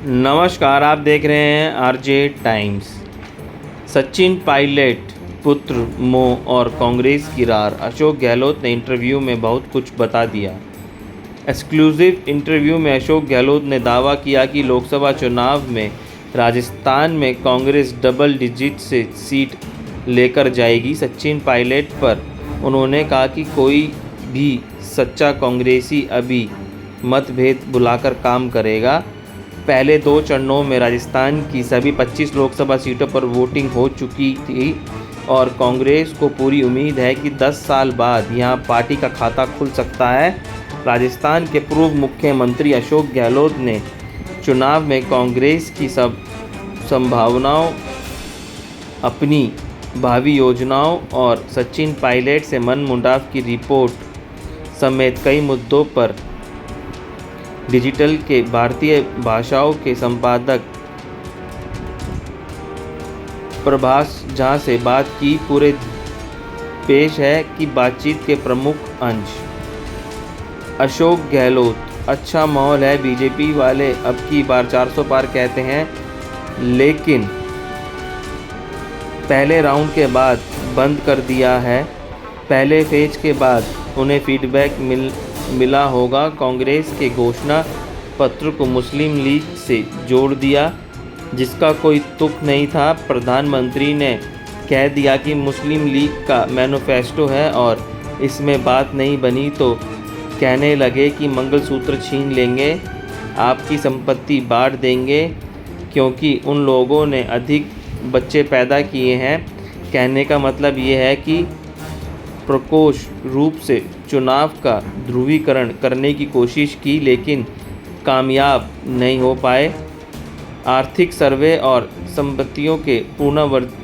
नमस्कार, आप देख रहे हैं आरजे टाइम्स। सचिन पायलट पुत्र मोह और कांग्रेस की रार, अशोक गहलोत ने इंटरव्यू में बहुत कुछ बता दिया। एक्सक्लूसिव इंटरव्यू में अशोक गहलोत ने दावा किया कि लोकसभा चुनाव में राजस्थान में कांग्रेस डबल डिजिट से सीट लेकर जाएगी। सचिन पायलट पर उन्होंने कहा कि कोई भी सच्चा कांग्रेसी अभी मतभेद भुलाकर काम करेगा। पहले 2 चरणों में राजस्थान की सभी 25 लोकसभा सीटों पर वोटिंग हो चुकी थी और कांग्रेस को पूरी उम्मीद है कि 10 साल बाद यहां पार्टी का खाता खुल सकता है। राजस्थान के पूर्व मुख्यमंत्री अशोक गहलोत ने चुनाव में कांग्रेस की सब संभावनाओं, अपनी भावी योजनाओं और सचिन पायलट से मनमुटाव की रिपोर्ट समेत कई मुद्दों पर डिजिटल के भारतीय भाषाओं के संपादक प्रभास झा से बात की। पूरे पेश है कि बातचीत के प्रमुख अंश। अशोक गहलोत, अच्छा माहौल है, बीजेपी वाले अब की बार 400 पार कहते हैं, लेकिन पहले राउंड के बाद बंद कर दिया है। पहले फेज के बाद उन्हें फीडबैक मिला होगा। कांग्रेस के घोषणा पत्र को मुस्लिम लीग से जोड़ दिया, जिसका कोई तुक नहीं था। प्रधानमंत्री ने कह दिया कि मुस्लिम लीग का मैनिफेस्टो है और इसमें बात नहीं बनी तो कहने लगे कि मंगलसूत्र छीन लेंगे, आपकी संपत्ति बांट देंगे क्योंकि उन लोगों ने अधिक बच्चे पैदा किए हैं। कहने का मतलब ये है कि प्रकोष्ठ रूप से चुनाव का ध्रुवीकरण करने की कोशिश की, लेकिन कामयाब नहीं हो पाए। आर्थिक सर्वे और संपत्तियों के पुनर्वर्गीकरण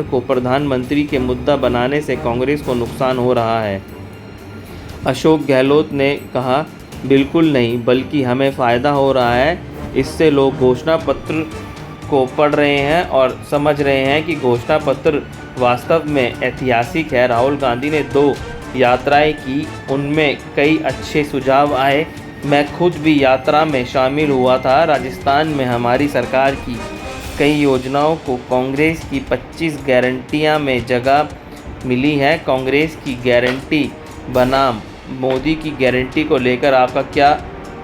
को प्रधानमंत्री के मुद्दा बनाने से कांग्रेस को नुकसान हो रहा है। अशोक गहलोत ने कहा, बिल्कुल नहीं, बल्कि हमें फ़ायदा हो रहा है। इससे लोग घोषणा पत्र को पढ़ रहे हैं और समझ रहे हैं कि घोषणा पत्र वास्तव में ऐतिहासिक है। राहुल गांधी ने 2 यात्राएं की, उनमें कई अच्छे सुझाव आए। मैं खुद भी यात्रा में शामिल हुआ था। राजस्थान में हमारी सरकार की कई योजनाओं को कांग्रेस की 25 गारंटियां में जगह मिली है। कांग्रेस की गारंटी बनाम मोदी की गारंटी को लेकर आपका क्या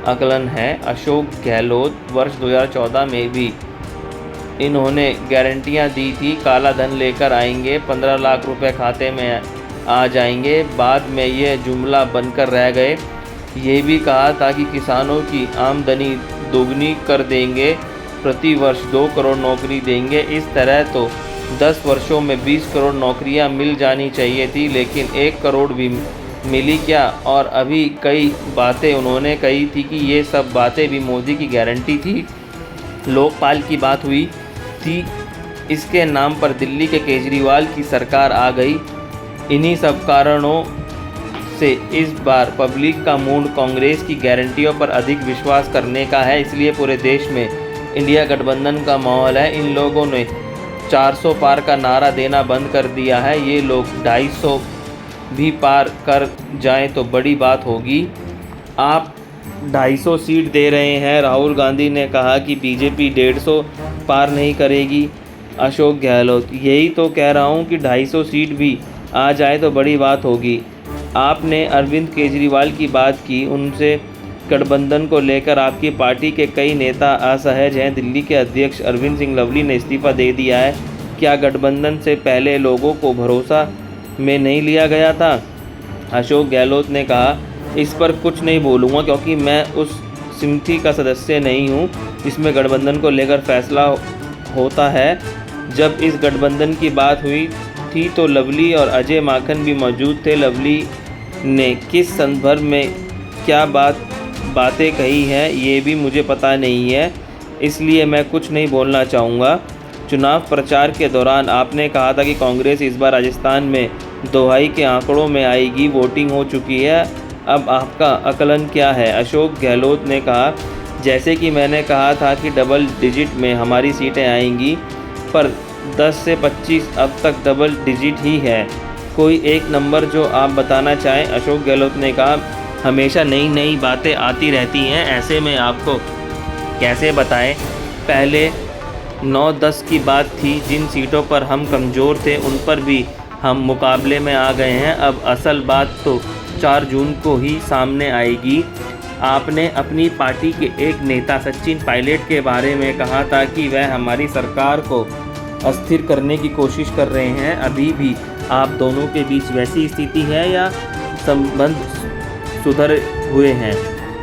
आकलन है? अशोक गहलोत, वर्ष 2014 में भी इन्होंने गारंटियां दी थी, काला धन लेकर आएंगे, 15 लाख रुपए खाते में आ जाएंगे। बाद में ये जुमला बनकर रह गए। ये भी कहा था कि किसानों की आमदनी दोगुनी कर देंगे, प्रति वर्ष 2 करोड़ नौकरी देंगे। इस तरह तो 10 वर्षों में 20 करोड़ नौकरियां मिल जानी चाहिए थी, लेकिन 1 करोड़ भी मिली क्या? और अभी कई बातें उन्होंने कही थी कि ये सब बातें भी मोदी की गारंटी थी। लोकपाल की बात हुई थी, इसके नाम पर दिल्ली के केजरीवाल की सरकार आ गई। इन्हीं सब कारणों से इस बार पब्लिक का मूड कांग्रेस की गारंटियों पर अधिक विश्वास करने का है, इसलिए पूरे देश में इंडिया गठबंधन का माहौल है। इन लोगों ने 400 पार का नारा देना बंद कर दिया है। ये लोग 250 भी पार कर जाएं तो बड़ी बात होगी। आप 250 सीट दे रहे हैं। राहुल गांधी ने कहा कि बीजेपी 150 पार नहीं करेगी। अशोक गहलोत, यही तो कह रहा हूँ कि 250 सीट भी आ जाए तो बड़ी बात होगी। आपने अरविंद केजरीवाल की बात की, उनसे गठबंधन को लेकर आपकी पार्टी के कई नेता असहज हैं। दिल्ली के अध्यक्ष अरविंद सिंह लवली ने इस्तीफा दे दिया है। क्या गठबंधन से पहले लोगों को भरोसा में नहीं लिया गया था? अशोक गहलोत ने कहा, इस पर कुछ नहीं बोलूँगा क्योंकि मैं उस समिति का सदस्य नहीं हूँ जिसमें गठबंधन को लेकर फैसला होता है। जब इस गठबंधन की बात हुई थी तो लवली और अजय माकन भी मौजूद थे। लवली ने किस संदर्भ में क्या बातें कही हैं ये भी मुझे पता नहीं है, इसलिए मैं कुछ नहीं बोलना चाहूँगा। चुनाव प्रचार के दौरान आपने कहा था कि कांग्रेस इस बार राजस्थान में दोहाई के आंकड़ों में आएगी, वोटिंग हो चुकी है, अब आपका आकलन क्या है? अशोक गहलोत ने कहा, जैसे कि मैंने कहा था कि डबल डिजिट में हमारी सीटें आएंगी, पर 10 से 25 अब तक डबल डिजिट ही है। कोई एक नंबर जो आप बताना चाहें? अशोक गहलोत ने कहा, हमेशा नई नई बातें आती रहती हैं, ऐसे में आपको कैसे बताएं? पहले 9-10 की बात थी, जिन सीटों पर हम कमज़ोर थे उन पर भी हम मुकाबले में आ गए हैं। अब असल बात तो 4 जून को ही सामने आएगी। आपने अपनी पार्टी के एक नेता सचिन पायलट के बारे में कहा था कि वह हमारी सरकार को अस्थिर करने की कोशिश कर रहे हैं। अभी भी आप दोनों के बीच वैसी स्थिति है या संबंध सुधर हुए हैं?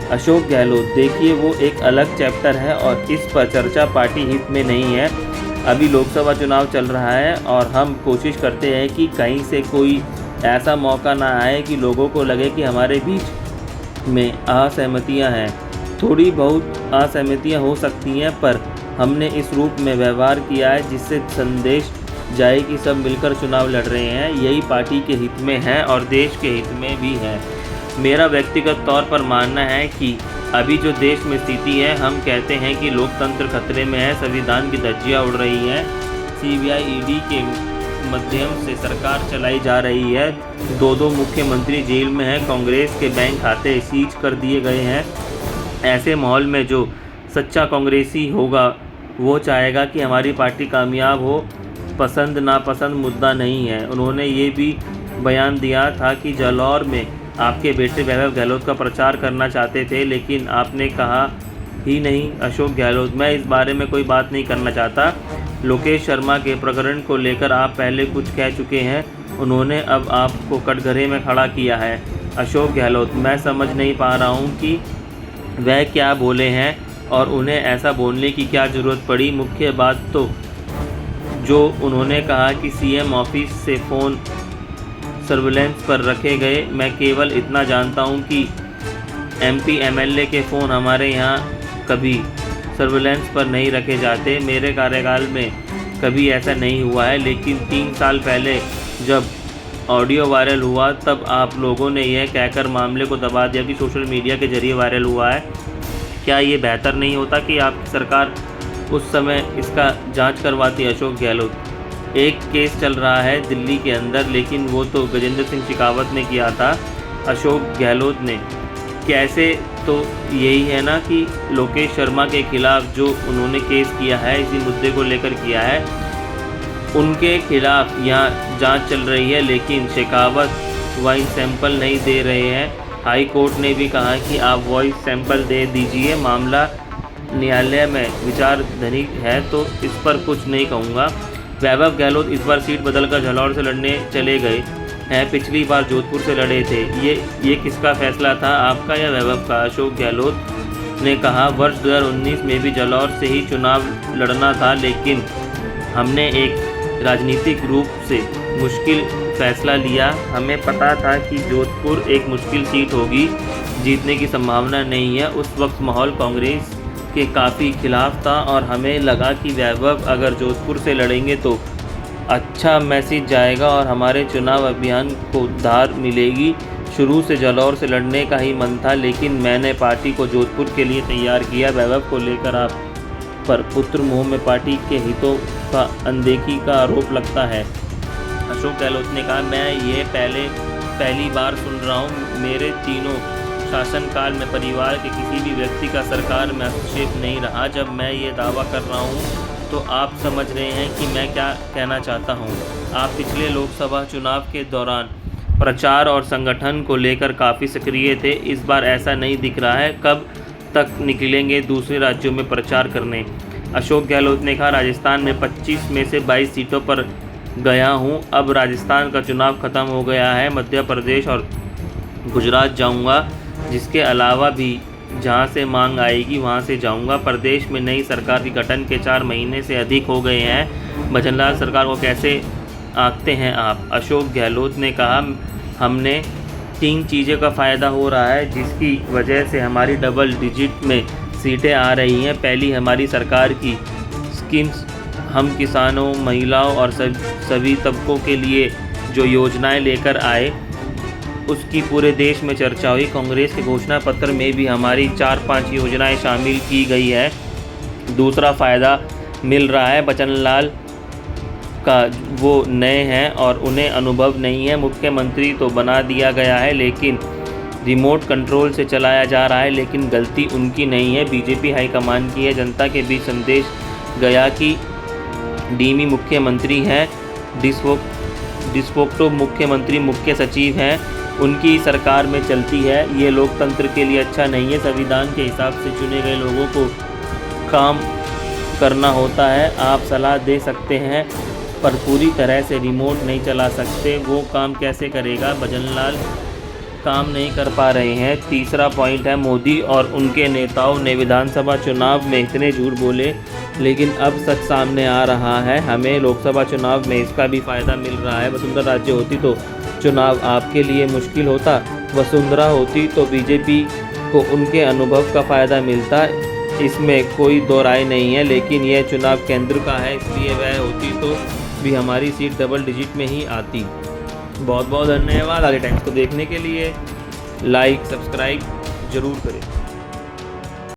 अशोक गहलोत, देखिए वो एक अलग चैप्टर है और इस पर चर्चा पार्टी हित में नहीं है। अभी लोकसभा चुनाव चल रहा है और हम कोशिश करते हैं कि कहीं से कोई ऐसा मौका ना आए कि लोगों को लगे कि हमारे बीच में असहमतियां हैं। थोड़ी बहुत असहमतियां हो सकती हैं, पर हमने इस रूप में व्यवहार किया है जिससे संदेश जाए कि सब मिलकर चुनाव लड़ रहे हैं। यही पार्टी के हित में है और देश के हित में भी है। मेरा व्यक्तिगत तौर पर मानना है कि अभी जो देश में स्थिति है, हम कहते हैं कि लोकतंत्र खतरे में है, संविधान की धज्जियां उड़ रही हैं, सीबीआई ईडी के माध्यम से सरकार चलाई जा रही है, 2 मुख्यमंत्री जेल में हैं, कांग्रेस के बैंक खाते सीज कर दिए गए हैं। ऐसे माहौल में जो सच्चा कांग्रेसी होगा वो चाहेगा कि हमारी पार्टी कामयाब हो। पसंद नापसंद मुद्दा नहीं है। उन्होंने ये भी बयान दिया था कि जालौर में आपके बेटे वैभव गहलोत का प्रचार करना चाहते थे, लेकिन आपने कहा ही नहीं। अशोक गहलोत, मैं इस बारे में कोई बात नहीं करना चाहता। लोकेश शर्मा के प्रकरण को लेकर आप पहले कुछ कह चुके हैं, उन्होंने अब आपको कटघरे में खड़ा किया है। अशोक गहलोत, मैं समझ नहीं पा रहा हूँ कि वह क्या बोले हैं और उन्हें ऐसा बोलने की क्या ज़रूरत पड़ी। मुख्य बात तो जो उन्होंने कहा कि सीएम ऑफिस से फ़ोन सर्विलेंस पर रखे गए। मैं केवल इतना जानता हूं कि एमपी एमएलए के फ़ोन हमारे यहाँ कभी सर्विलेंस पर नहीं रखे जाते। मेरे कार्यकाल में कभी ऐसा नहीं हुआ है, लेकिन 3 साल पहले जब ऑडियो वायरल हुआ तब आप लोगों ने यह कहकर मामले को दबा दिया कि सोशल मीडिया के जरिए वायरल हुआ है। क्या ये बेहतर नहीं होता कि आपकी सरकार उस समय इसका जांच करवाती? अशोक गहलोत, एक केस चल रहा है दिल्ली के अंदर, लेकिन वो तो गजेंद्र सिंह शेखावत ने किया था। अशोक गहलोत ने कैसे, तो यही है ना कि लोकेश शर्मा के खिलाफ जो उन्होंने केस किया है, इसी मुद्दे को लेकर किया है, उनके खिलाफ यहाँ जांच चल रही है, लेकिन शेखावत वाइस सैंपल नहीं दे रहे हैं। हाई कोर्ट ने भी कहा कि आप वॉइस सैंपल दे दीजिए। मामला न्यायालय में विचाराधीन है, तो इस पर कुछ नहीं कहूँगा। वैभव गहलोत इस बार सीट बदलकर जालौर से लड़ने चले गए हैं, पिछली बार जोधपुर से लड़े थे। ये किसका फैसला था, आपका या वैभव का? अशोक गहलोत ने कहा, वर्ष 2019 में भी जालौर से ही चुनाव लड़ना था, लेकिन हमने एक राजनीतिक रूप से मुश्किल फैसला लिया। हमें पता था कि जोधपुर एक मुश्किल सीट होगी, जीतने की संभावना नहीं है। उस वक्त माहौल कांग्रेस के काफ़ी खिलाफ था और हमें लगा कि वैभव अगर जोधपुर से लड़ेंगे तो अच्छा मैसेज जाएगा और हमारे चुनाव अभियान को धार मिलेगी। शुरू से जालौर से लड़ने का ही मन था, लेकिन मैंने पार्टी को जोधपुर के लिए तैयार किया। वैभव को लेकर आप पर पुत्र मुँह में पार्टी के हितों का अनदेखी का आरोप लगता है। अशोक गहलोत ने कहा, मैं ये पहली बार सुन रहा हूँ। मेरे तीनों शासनकाल में परिवार के किसी भी व्यक्ति का सरकार में हस्तक्षेप नहीं रहा। जब मैं ये दावा कर रहा हूँ तो आप समझ रहे हैं कि मैं क्या कहना चाहता हूँ। आप पिछले लोकसभा चुनाव के दौरान प्रचार और संगठन को लेकर काफ़ी सक्रिय थे, इस बार ऐसा नहीं दिख रहा है। कब तक निकलेंगे दूसरे राज्यों में प्रचार करने? अशोक गहलोत ने कहा, राजस्थान में 25 में से 22 सीटों पर गया हूँ। अब राजस्थान का चुनाव ख़त्म हो गया है, मध्य प्रदेश और गुजरात जाऊँगा। जिसके अलावा भी जहां से मांग आएगी वहां से जाऊंगा। प्रदेश में नई सरकार के गठन के 4 महीने से अधिक हो गए हैं। भजनलाल सरकार को कैसे आंकते हैं आप? अशोक गहलोत ने कहा, हमने 3 चीज़ों का फ़ायदा हो रहा है जिसकी वजह से हमारी डबल डिजिट में सीटें आ रही हैं। पहली, हमारी सरकार की स्कीम्स, हम किसानों, महिलाओं और सभी तबकों के लिए जो योजनाएं लेकर आए उसकी पूरे देश में चर्चा हुई। कांग्रेस के घोषणा पत्र में भी हमारी 4-5 योजनाएं शामिल की गई है। दूसरा फ़ायदा मिल रहा है, बचनलाल का वो नए हैं और उन्हें अनुभव नहीं है। मुख्यमंत्री तो बना दिया गया है, लेकिन रिमोट कंट्रोल से चलाया जा रहा है, लेकिन गलती उनकी नहीं है, बीजेपी हाईकमान की है। जनता के बीच संदेश गया कि डीमी मुख्यमंत्री हैं, डिस्पोक्टो मुख्यमंत्री मुख्य सचिव हैं, उनकी सरकार में चलती है। ये लोकतंत्र के लिए अच्छा नहीं है। संविधान के हिसाब से चुने गए लोगों को काम करना होता है। आप सलाह दे सकते हैं पर पूरी तरह से रिमोट नहीं चला सकते। वो काम कैसे करेगा? भजनलाल काम नहीं कर पा रहे हैं। तीसरा पॉइंट है, मोदी और उनके नेताओं ने विधानसभा चुनाव में इतने झूठ बोले, लेकिन अब सच सामने आ रहा है। हमें लोकसभा चुनाव में इसका भी फ़ायदा मिल रहा है। वसुंधरा राज्य होती तो चुनाव आपके लिए मुश्किल होता। वसुंधरा होती तो बीजेपी को उनके अनुभव का फ़ायदा मिलता, इसमें कोई दो राय नहीं है। लेकिन यह चुनाव केंद्र का है, इसलिए वह होती तो भी हमारी सीट डबल डिजिट में ही आती। बहुत बहुत धन्यवाद। आगे टाइम्स को देखने के लिए लाइक सब्सक्राइब ज़रूर करें।